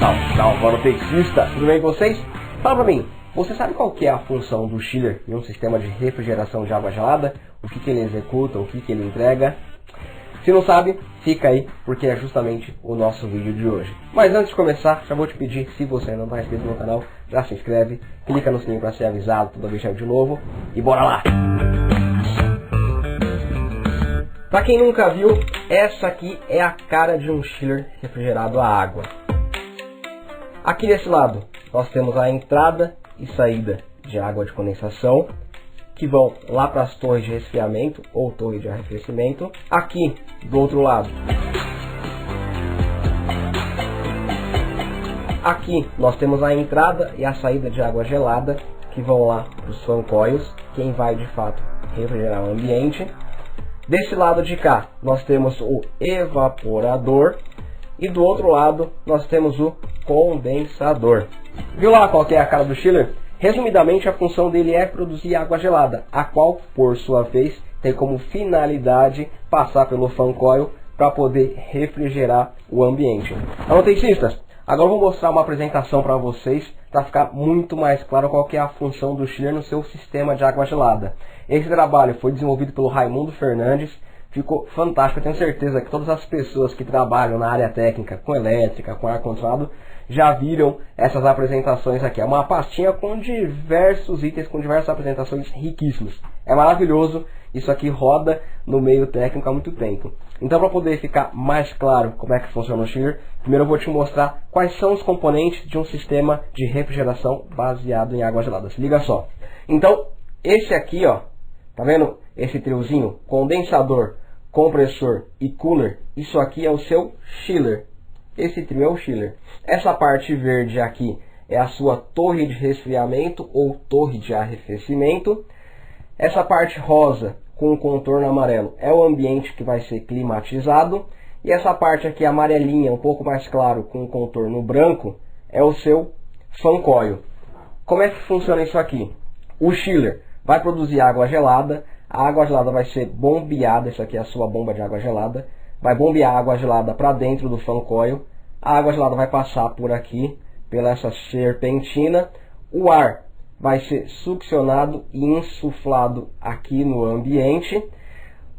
Salve, vortexista! Tudo bem com vocês? Fala pra mim, você sabe qual que é a função do chiller em um sistema de refrigeração de água gelada? O que ele executa, o que ele entrega? Se não sabe, fica aí, porque é justamente o nosso vídeo de hoje. Mas antes de começar, já vou te pedir, se você ainda não está inscrito no canal, já se inscreve, clica no sininho para ser avisado toda vez que sair de novo, e bora lá! Pra quem nunca viu, essa aqui é a cara de um chiller refrigerado a água. Aqui desse lado, nós temos a entrada e saída de água de condensação, que vão lá para as torres de resfriamento ou torre de arrefecimento. Aqui do outro lado, aqui nós temos a entrada e a saída de água gelada, que vão lá para os fan coils, quem vai de fato refrigerar o ambiente. Desse lado de cá nós temos o evaporador e do outro lado nós temos o condensador. Viu lá qual que é a cara do chiller? Resumidamente, a função dele é produzir água gelada, a qual, por sua vez, tem como finalidade passar pelo fan coil para poder refrigerar o ambiente. Anotecistas, agora eu vou mostrar uma apresentação para vocês para ficar muito mais claro qual que é a função do chiller no seu sistema de água gelada. Esse trabalho foi desenvolvido pelo Raimundo Fernandes, ficou fantástico. Eu tenho certeza que todas as pessoas que trabalham na área técnica, com elétrica, com ar-condicionado, já viram essas apresentações aqui. É uma pastinha com diversos itens, com diversas apresentações riquíssimas. É maravilhoso, isso aqui roda no meio técnico há muito tempo. Então, para poder ficar mais claro como é que funciona o chiller, primeiro eu vou te mostrar quais são os componentes de um sistema de refrigeração baseado em água gelada. Se liga só. Então, esse aqui, ó, tá vendo? Esse triozinho, condensador, compressor e cooler, isso aqui é o seu chiller. Esse trio é o chiller. Essa parte verde aqui é a sua torre de resfriamento ou torre de arrefecimento. Essa parte rosa com o contorno amarelo é o ambiente que vai ser climatizado. E essa parte aqui amarelinha, um pouco mais claro, com o contorno branco, é o seu fan coil. Como é que funciona isso aqui? O chiller vai produzir água gelada. A água gelada vai ser bombeada, isso aqui é a sua bomba de água gelada. Vai bombear a água gelada para dentro do fan coil. A água gelada vai passar por aqui, pela essa serpentina. O ar vai ser succionado e insuflado aqui no ambiente.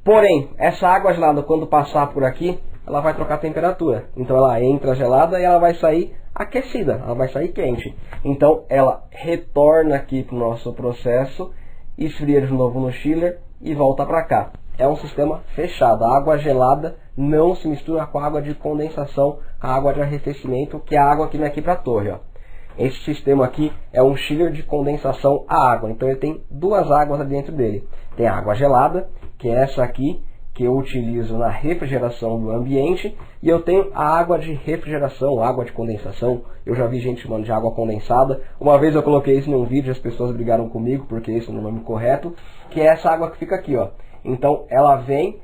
Porém, essa água gelada, quando passar por aqui, ela vai trocar temperatura. Então ela entra gelada e ela vai sair aquecida, ela vai sair quente. Então ela retorna aqui para o nosso processo, esfria de novo no chiller e volta para cá. É um sistema fechado. A água gelada não se mistura com a água de condensação, a água de arrefecimento, que é a água que vem aqui para a torre, ó. Esse sistema aqui é um chiller de condensação a água. Então ele tem duas águas ali dentro dele. Tem a água gelada, que é essa aqui, que eu utilizo na refrigeração do ambiente. E eu tenho a água de refrigeração, água de condensação. Eu já vi gente chamando de água condensada. Uma vez eu coloquei isso num vídeo e as pessoas brigaram comigo, porque isso não é o nome correto. Que é essa água que fica aqui, ó. Então ela vem,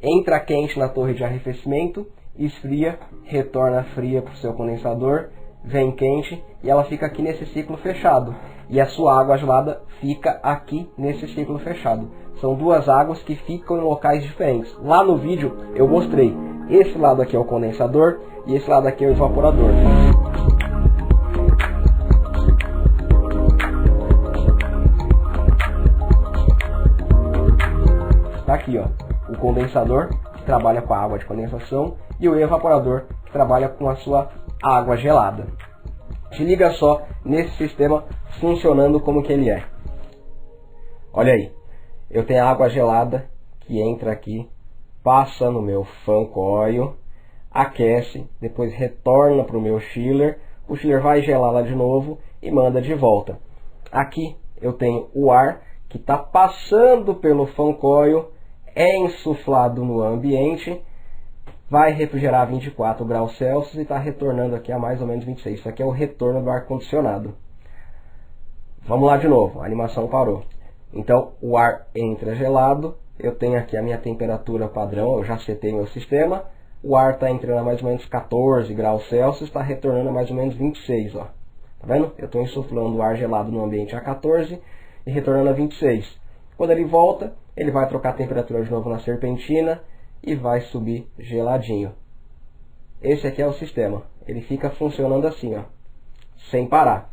entra quente na torre de arrefecimento, esfria, retorna fria para o seu condensador, vem quente e ela fica aqui nesse ciclo fechado. E a sua água gelada fica aqui nesse ciclo fechado. São duas águas que ficam em locais diferentes. Lá no vídeo eu mostrei. Esse lado aqui é o condensador e esse lado aqui é o evaporador. Tá aqui, ó, o condensador que trabalha com a água de condensação e o evaporador que trabalha com a sua água gelada. Se liga só nesse sistema funcionando como que ele é. Olha aí, eu tenho a água gelada que entra aqui, passa no meu fan coil, aquece, depois retorna para o meu chiller, o chiller vai gelar lá de novo e manda de volta. Aqui eu tenho o ar que está passando pelo fan coil, é insuflado no ambiente, vai refrigerar a 24 graus Celsius e está retornando aqui a mais ou menos 26. Isso aqui é o retorno do ar-condicionado. Vamos lá de novo, a animação parou. Então o ar entra gelado, eu tenho aqui a minha temperatura padrão, eu já setei meu sistema. O ar está entrando a mais ou menos 14 graus Celsius, está retornando a mais ou menos 26. Ó. Tá vendo? Eu estou insuflando o ar gelado no ambiente a 14 e retornando a 26. Quando ele volta, ele vai trocar a temperatura de novo na serpentina e vai subir geladinho. esse aqui é o sistema. Ele fica funcionando assim, ó, sem parar.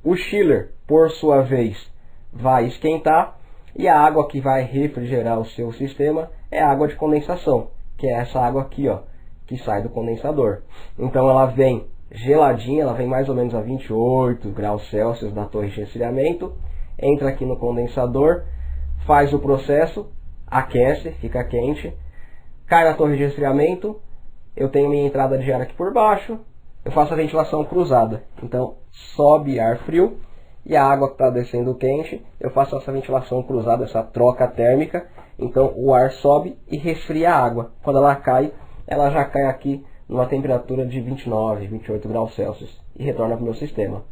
O chiller, por sua vez, vai esquentar e a água que vai refrigerar o seu sistema é a água de condensação, que é essa água aqui, ó, que sai do condensador. Então ela vem geladinha, ela vem mais ou menos a 28 graus Celsius da torre de resfriamento, entra aqui no condensador, faz o processo, aquece, fica quente, cai na torre de resfriamento, eu tenho minha entrada de ar aqui por baixo, eu faço a ventilação cruzada, então sobe ar frio e a água que está descendo quente, eu faço essa ventilação cruzada, essa troca térmica, então o ar sobe e resfria a água. Quando ela já cai aqui numa temperatura de 29, 28 graus Celsius e retorna para o meu sistema.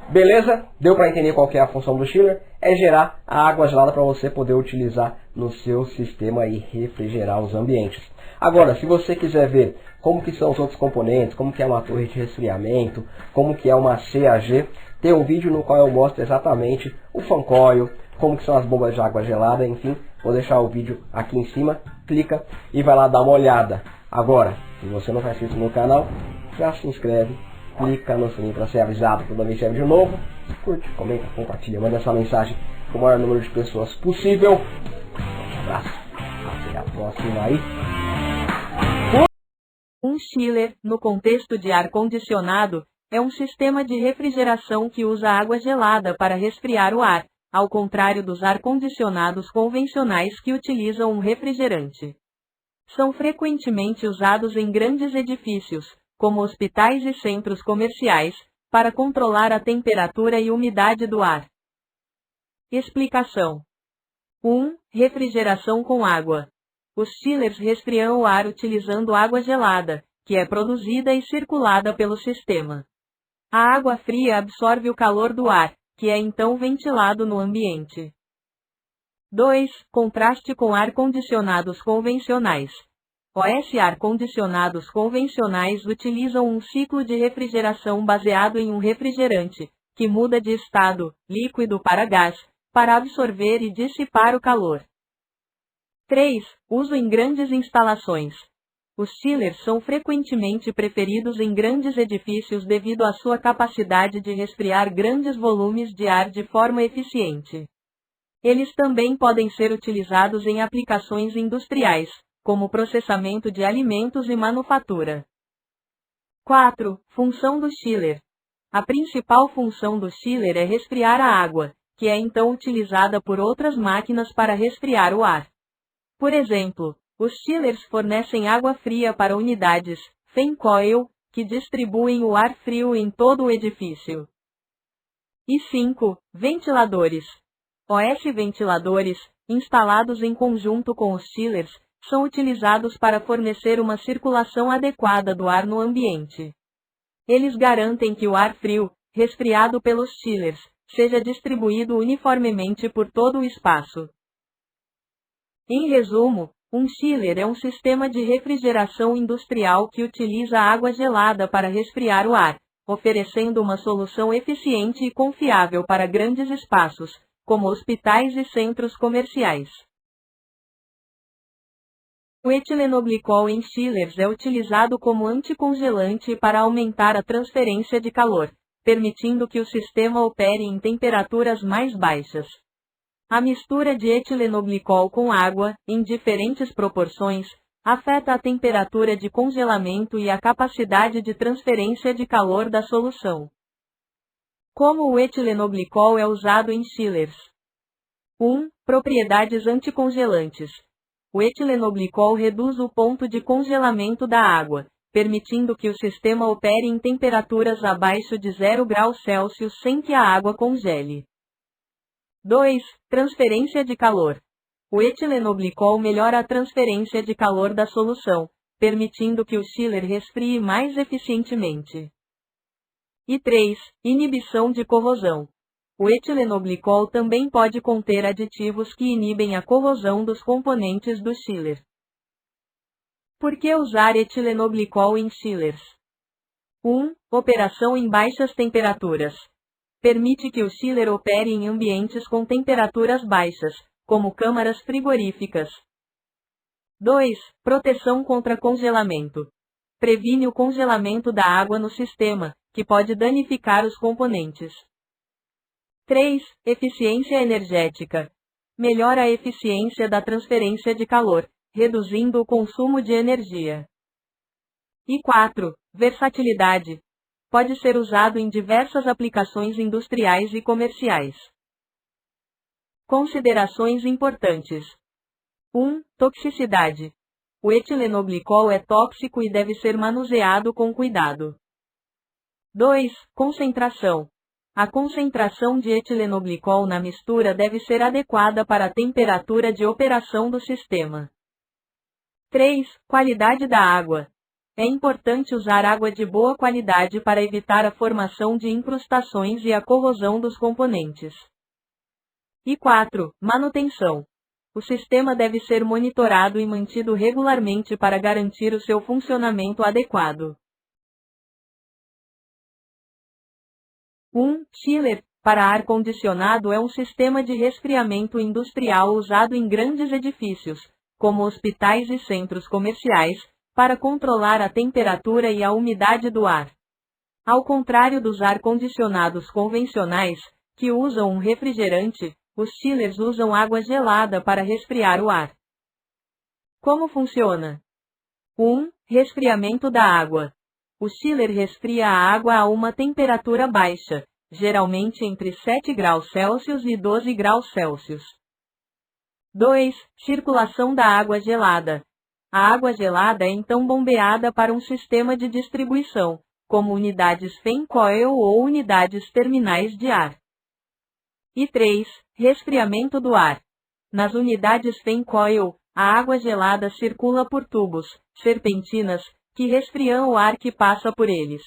Beleza? Deu para entender qual que é a função do chiller? É gerar a água gelada para você poder utilizar no seu sistema e refrigerar os ambientes. Agora, se você quiser ver como que são os outros componentes, como que é uma torre de resfriamento, como que é uma CAG, tem um vídeo no qual eu mostro exatamente o fan coil, como que são as bombas de água gelada, enfim, vou deixar o vídeo aqui em cima, clica e vai lá dar uma olhada. Agora, se você não faz isso no canal, já se inscreve, clica no sininho para ser avisado toda vez que tiver vídeo novo, curte, comenta, compartilha, manda essa mensagem para o maior número de pessoas possível. Um abraço, até a próxima aí. Um chiller, no contexto de ar-condicionado, é um sistema de refrigeração que usa água gelada para resfriar o ar, ao contrário dos ar-condicionados convencionais que utilizam um refrigerante. São frequentemente usados em grandes edifícios, como hospitais e centros comerciais, para controlar a temperatura e umidade do ar. Explicação. 1. Refrigeração com água. Os chillers resfriam o ar utilizando água gelada, que é produzida e circulada pelo sistema. A água fria absorve o calor do ar, que é então ventilado no ambiente. 2. Contraste com ar-condicionados convencionais. Os ar-condicionados convencionais utilizam um ciclo de refrigeração baseado em um refrigerante, que muda de estado, líquido para gás, para absorver e dissipar o calor. 3. Uso em grandes instalações. Os chillers são frequentemente preferidos em grandes edifícios devido à sua capacidade de resfriar grandes volumes de ar de forma eficiente. Eles também podem ser utilizados em aplicações industriais, como processamento de alimentos e manufatura. 4. Função do chiller. A principal função do chiller é resfriar a água, que é então utilizada por outras máquinas para resfriar o ar. Por exemplo, os chillers fornecem água fria para unidades, fan coil, que distribuem o ar frio em todo o edifício. E 5. Ventiladores. Os ventiladores, instalados em conjunto com os chillers, são utilizados para fornecer uma circulação adequada do ar no ambiente. Eles garantem que o ar frio, resfriado pelos chillers, seja distribuído uniformemente por todo o espaço. Em resumo, um chiller é um sistema de refrigeração industrial que utiliza água gelada para resfriar o ar, oferecendo uma solução eficiente e confiável para grandes espaços, como hospitais e centros comerciais. O etilenoglicol em chillers é utilizado como anticongelante para aumentar a transferência de calor, permitindo que o sistema opere em temperaturas mais baixas. A mistura de etilenoglicol com água, em diferentes proporções, afeta a temperatura de congelamento e a capacidade de transferência de calor da solução. Como o etilenoglicol é usado em chillers? 1. Propriedades anticongelantes. O etilenoglicol reduz o ponto de congelamento da água, permitindo que o sistema opere em temperaturas abaixo de 0 graus Celsius sem que a água congele. 2. Transferência de calor. O etilenoglicol melhora a transferência de calor da solução, permitindo que o chiller resfrie mais eficientemente. E 3. Inibição de corrosão. O etilenoglicol também pode conter aditivos que inibem a corrosão dos componentes do chiller. Por que usar etilenoglicol em chillers? 1. Operação em baixas temperaturas. Permite que o chiller opere em ambientes com temperaturas baixas, como câmaras frigoríficas. 2. Proteção contra congelamento. previne o congelamento da água no sistema, que pode danificar os componentes. 3. Eficiência energética. Melhora a eficiência da transferência de calor, reduzindo o consumo de energia. E 4. Versatilidade. Pode ser usado em diversas aplicações industriais e comerciais. Considerações importantes. 1. Toxicidade. O etilenoglicol é tóxico e deve ser manuseado com cuidado. 2. Concentração. A concentração de etilenoglicol na mistura deve ser adequada para a temperatura de operação do sistema. 3. Qualidade da água. É importante usar água de boa qualidade para evitar a formação de incrustações e a corrosão dos componentes. E 4. Manutenção. O sistema deve ser monitorado e mantido regularmente para garantir o seu funcionamento adequado. 1. Chiller, para ar-condicionado é um sistema de resfriamento industrial usado em grandes edifícios, como hospitais e centros comerciais, para controlar a temperatura e a umidade do ar. Ao contrário dos ar-condicionados convencionais, que usam um refrigerante, os chillers usam água gelada para resfriar o ar. Como funciona? 1. Resfriamento da água. O chiller resfria a água a uma temperatura baixa, geralmente entre 7 graus Celsius e 12 graus Celsius. 2. Circulação da água gelada. A água gelada é então bombeada para um sistema de distribuição, como unidades fan coil ou unidades terminais de ar. E 3. Resfriamento do ar. Nas unidades fan coil, a água gelada circula por tubos, serpentinas, que resfriam o ar que passa por eles.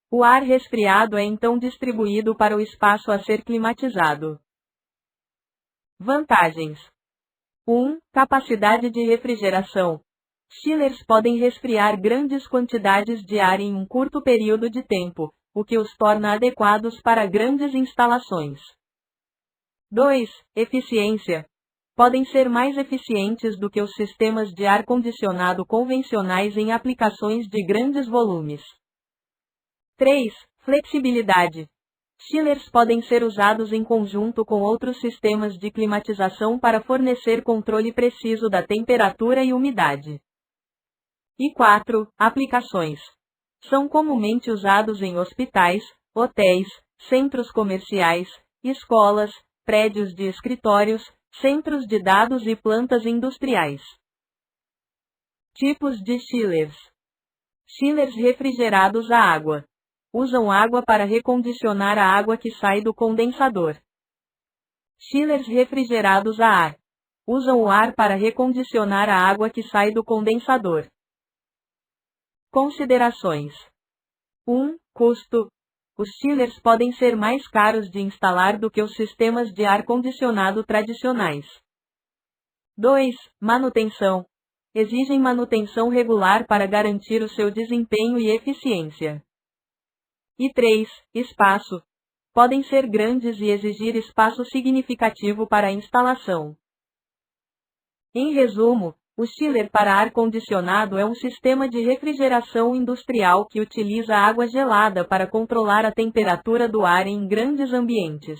O ar resfriado é então distribuído para o espaço a ser climatizado. Vantagens. 1. Capacidade de refrigeração. Chillers podem resfriar grandes quantidades de ar em um curto período de tempo, o que os torna adequados para grandes instalações. 2. Eficiência. Podem ser mais eficientes do que os sistemas de ar-condicionado convencionais em aplicações de grandes volumes. 3. Flexibilidade. Chillers podem ser usados em conjunto com outros sistemas de climatização para fornecer controle preciso da temperatura e umidade. E 4. Aplicações. São comumente usados em hospitais, hotéis, centros comerciais, escolas, prédios de escritórios, centros de dados e plantas industriais. Tipos de chillers. Chillers refrigerados a água. Usam água para recondicionar a água que sai do condensador. Chillers refrigerados a ar. Usam o ar para recondicionar a água que sai do condensador. Considerações. 1. Custo. Os chillers podem ser mais caros de instalar do que os sistemas de ar-condicionado tradicionais. 2. Manutenção. Exigem manutenção regular para garantir o seu desempenho e eficiência. E 3. Espaço. Podem ser grandes e exigir espaço significativo para a instalação. Em resumo, o chiller para ar-condicionado é um sistema de refrigeração industrial que utiliza água gelada para controlar a temperatura do ar em grandes ambientes.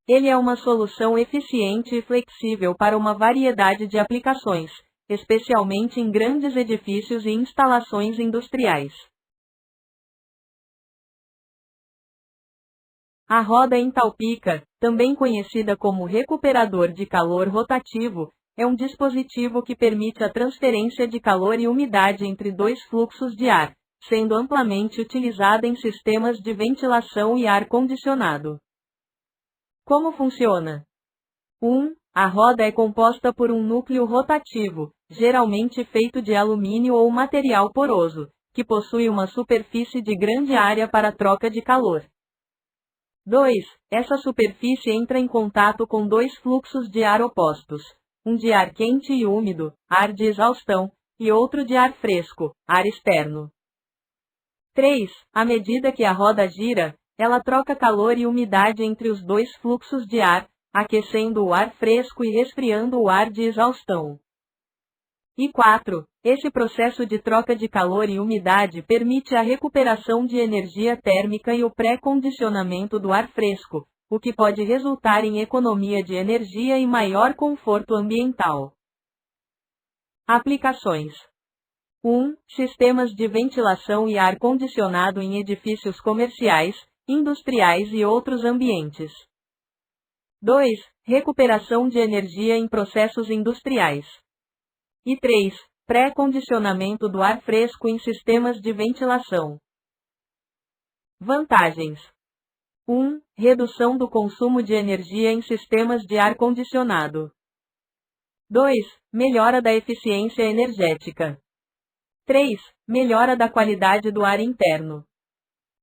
Ele é uma solução eficiente e flexível para uma variedade de aplicações, especialmente em grandes edifícios e instalações industriais. A roda entalpíca, também conhecida como recuperador de calor rotativo, é um dispositivo que permite a transferência de calor e umidade entre dois fluxos de ar, sendo amplamente utilizada em sistemas de ventilação e ar-condicionado. Como funciona? 1. A roda é composta por um núcleo rotativo, geralmente feito de alumínio ou material poroso, que possui uma superfície de grande área para troca de calor. 2. Essa superfície entra em contato com dois fluxos de ar opostos, um de ar quente e úmido, ar de exaustão, e outro de ar fresco, ar externo. 3. À medida que a roda gira, ela troca calor e umidade entre os dois fluxos de ar, aquecendo o ar fresco e resfriando o ar de exaustão. E 4. Esse processo de troca de calor e umidade permite a recuperação de energia térmica e o pré-condicionamento do ar fresco, o que pode resultar em economia de energia e maior conforto ambiental. Aplicações: 1. Sistemas de ventilação e ar-condicionado em edifícios comerciais, industriais e outros ambientes. 2. Recuperação de energia em processos industriais. E 3. Pré-condicionamento do ar fresco em sistemas de ventilação. Vantagens: 1. Redução do consumo de energia em sistemas de ar-condicionado. 2. Melhora da eficiência energética. 3. Melhora da qualidade do ar interno.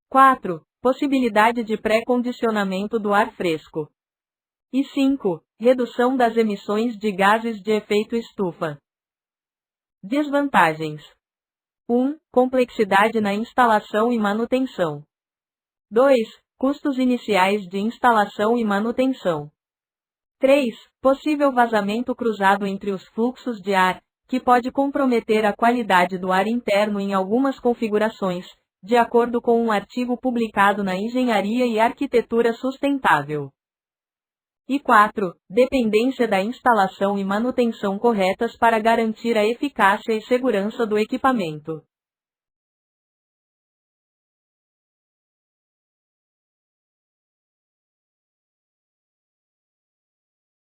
4. Possibilidade de pré-condicionamento do ar fresco. E 5. Redução das emissões de gases de efeito estufa. Desvantagens: 1. Complexidade na instalação e manutenção. 2. Custos iniciais de instalação e manutenção. 3. Possível vazamento cruzado entre os fluxos de ar, que pode comprometer a qualidade do ar interno em algumas configurações, de acordo com um artigo publicado na Engenharia e Arquitetura Sustentável. E 4. Dependência da instalação e manutenção corretas para garantir a eficácia e segurança do equipamento.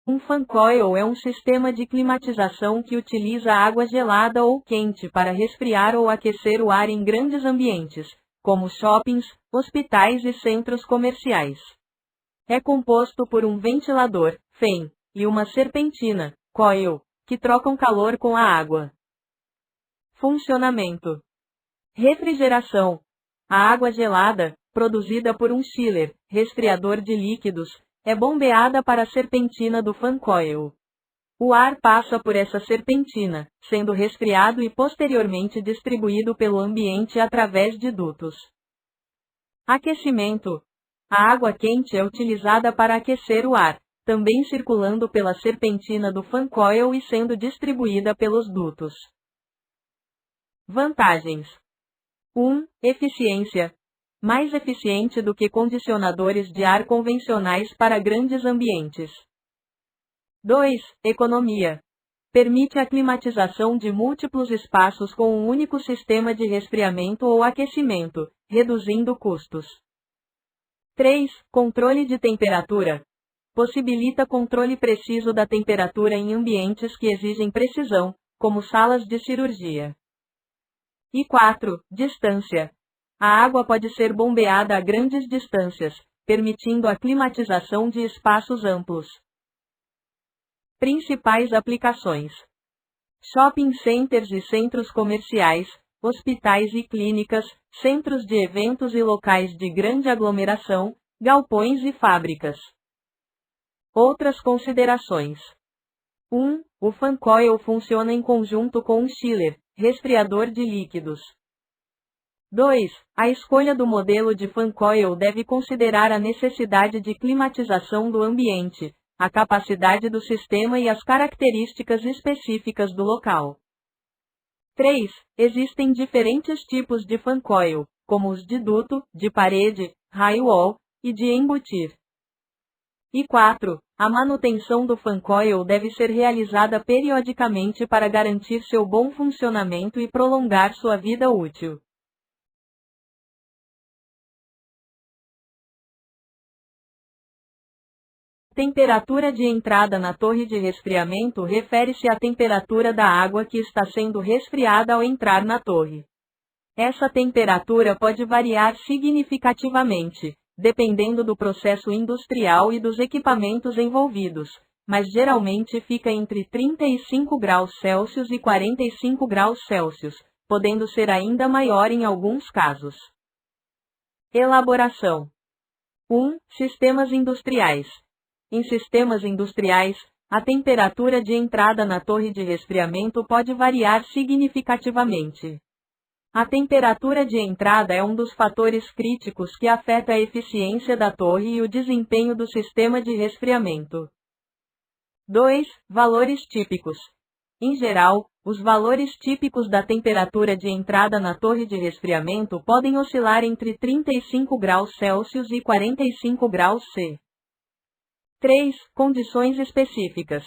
Um fan coil é um sistema de climatização que utiliza água gelada ou quente para resfriar ou aquecer o ar em grandes ambientes, como shoppings, hospitais e centros comerciais. É composto por um ventilador, fan, e uma serpentina, coil, que trocam calor com a água. Funcionamento: refrigeração. A água gelada, produzida por um chiller, resfriador de líquidos, é bombeada para a serpentina do fan coil. O ar passa por essa serpentina, sendo resfriado e posteriormente distribuído pelo ambiente através de dutos. Aquecimento: a água quente é utilizada para aquecer o ar, também circulando pela serpentina do fan coil e sendo distribuída pelos dutos. Vantagens: 1. Eficiência. Mais eficiente do que condicionadores de ar convencionais para grandes ambientes. 2. Economia. Permite a climatização de múltiplos espaços com um único sistema de resfriamento ou aquecimento, reduzindo custos. 3. Controle de temperatura. Possibilita controle preciso da temperatura em ambientes que exigem precisão, como salas de cirurgia. E 4. Distância. A água pode ser bombeada a grandes distâncias, permitindo a climatização de espaços amplos. Principais aplicações: shopping centers e centros comerciais, hospitais e clínicas, centros de eventos e locais de grande aglomeração, galpões e fábricas. Outras considerações: 1. O fan coil funciona em conjunto com um chiller, resfriador de líquidos. 2. A escolha do modelo de fan coil deve considerar a necessidade de climatização do ambiente, a capacidade do sistema e as características específicas do local. 3. Existem diferentes tipos de fan coil, como os de duto, de parede, high-wall e de embutir. E 4. A manutenção do fan coil deve ser realizada periodicamente para garantir seu bom funcionamento e prolongar sua vida útil. Temperatura de entrada na torre de resfriamento refere-se à temperatura da água que está sendo resfriada ao entrar na torre. Essa temperatura pode variar significativamente, dependendo do processo industrial e dos equipamentos envolvidos, mas geralmente fica entre 35 graus Celsius e 45 graus Celsius, podendo ser ainda maior em alguns casos. Elaboração: 1. Sistemas industriais. Em sistemas industriais, a temperatura de entrada na torre de resfriamento pode variar significativamente. A temperatura de entrada é um dos fatores críticos que afeta a eficiência da torre e o desempenho do sistema de resfriamento. 2. Valores típicos. Em geral, os valores típicos da temperatura de entrada na torre de resfriamento podem oscilar entre 35 graus Celsius e 45 graus C. 3. Condições específicas.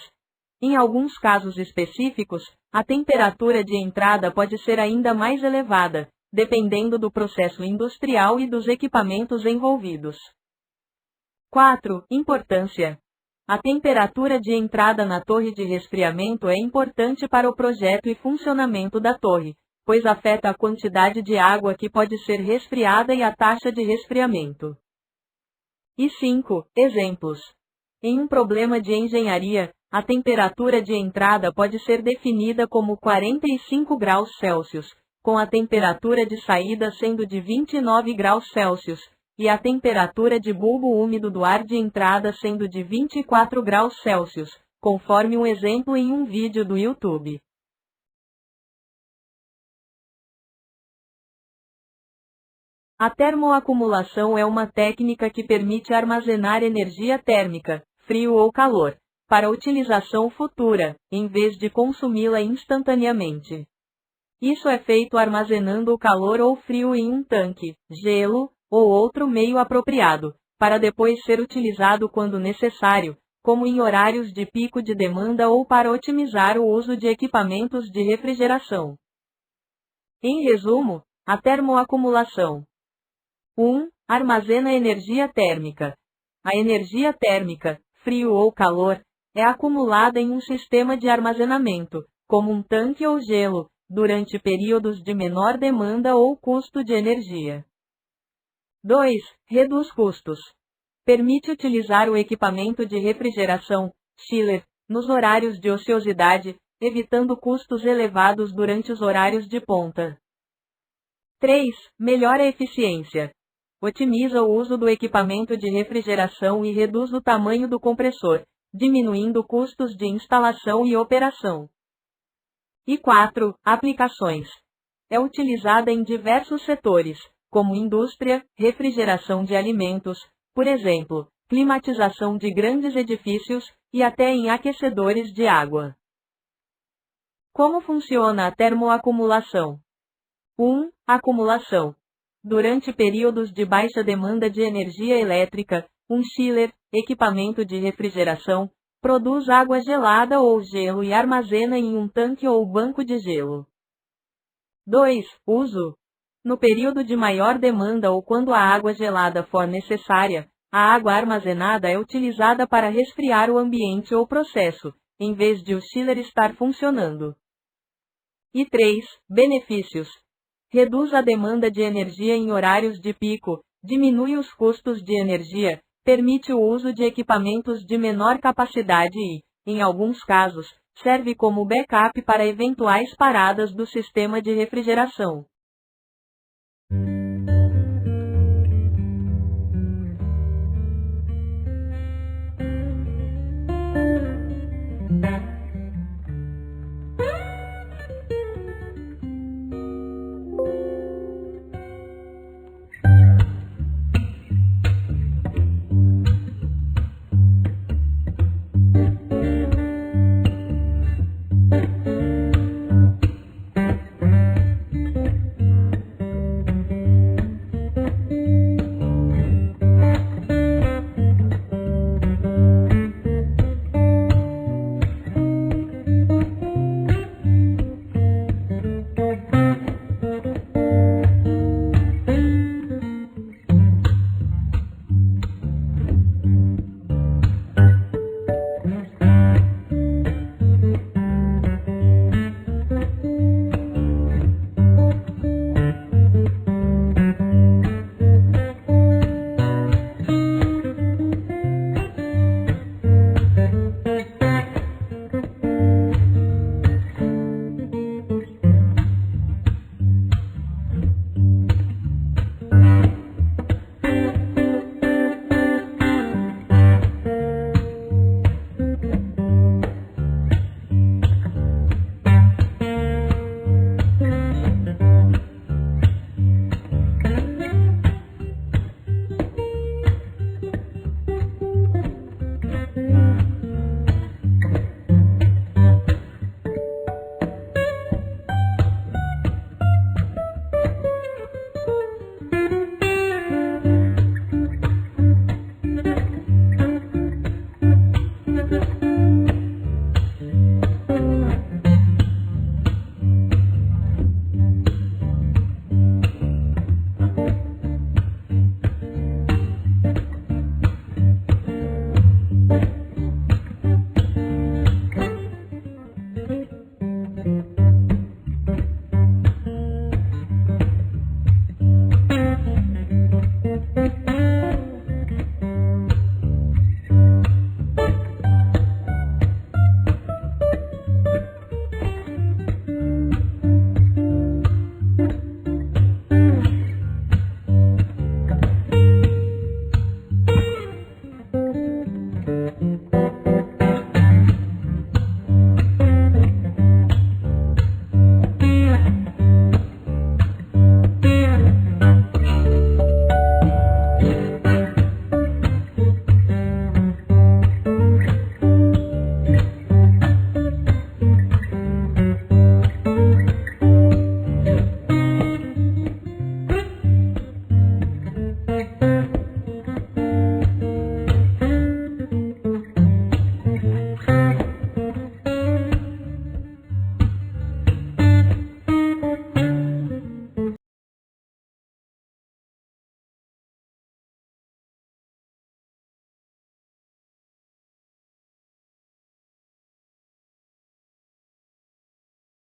Em alguns casos específicos, a temperatura de entrada pode ser ainda mais elevada, dependendo do processo industrial e dos equipamentos envolvidos. 4. Importância. A temperatura de entrada na torre de resfriamento é importante para o projeto e funcionamento da torre, pois afeta a quantidade de água que pode ser resfriada e a taxa de resfriamento. E 5. Exemplos. Em um problema de engenharia, a temperatura de entrada pode ser definida como 45 graus Celsius, com a temperatura de saída sendo de 29 graus Celsius, e a temperatura de bulbo úmido do ar de entrada sendo de 24 graus Celsius, conforme um exemplo em um vídeo do YouTube. A termoacumulação é uma técnica que permite armazenar energia térmica, frio ou calor, para utilização futura, em vez de consumi-la instantaneamente. Isso é feito armazenando o calor ou frio em um tanque, gelo, ou outro meio apropriado, para depois ser utilizado quando necessário, como em horários de pico de demanda ou para otimizar o uso de equipamentos de refrigeração. Em resumo, a termoacumulação. 1. Armazena energia térmica. A energia térmica, frio ou calor, é acumulada em um sistema de armazenamento, como um tanque ou gelo, durante períodos de menor demanda ou custo de energia. 2. Reduz custos. Permite utilizar o equipamento de refrigeração, chiller, nos horários de ociosidade, evitando custos elevados durante os horários de ponta. 3. Melhora a eficiência. Otimiza o uso do equipamento de refrigeração e reduz o tamanho do compressor, diminuindo custos de instalação e operação. E 4. Aplicações. É utilizada em diversos setores, como indústria, refrigeração de alimentos, por exemplo, climatização de grandes edifícios, e até em aquecedores de água. Como funciona a termoacumulação? 1. Acumulação. Durante períodos de baixa demanda de energia elétrica, um chiller, equipamento de refrigeração, produz água gelada ou gelo e armazena em um tanque ou banco de gelo. 2. Uso. No período de maior demanda ou quando a água gelada for necessária, a água armazenada é utilizada para resfriar o ambiente ou processo, em vez de o chiller estar funcionando. E 3. Benefícios. Reduz a demanda de energia em horários de pico, diminui os custos de energia, permite o uso de equipamentos de menor capacidade e, em alguns casos, serve como backup para eventuais paradas do sistema de refrigeração.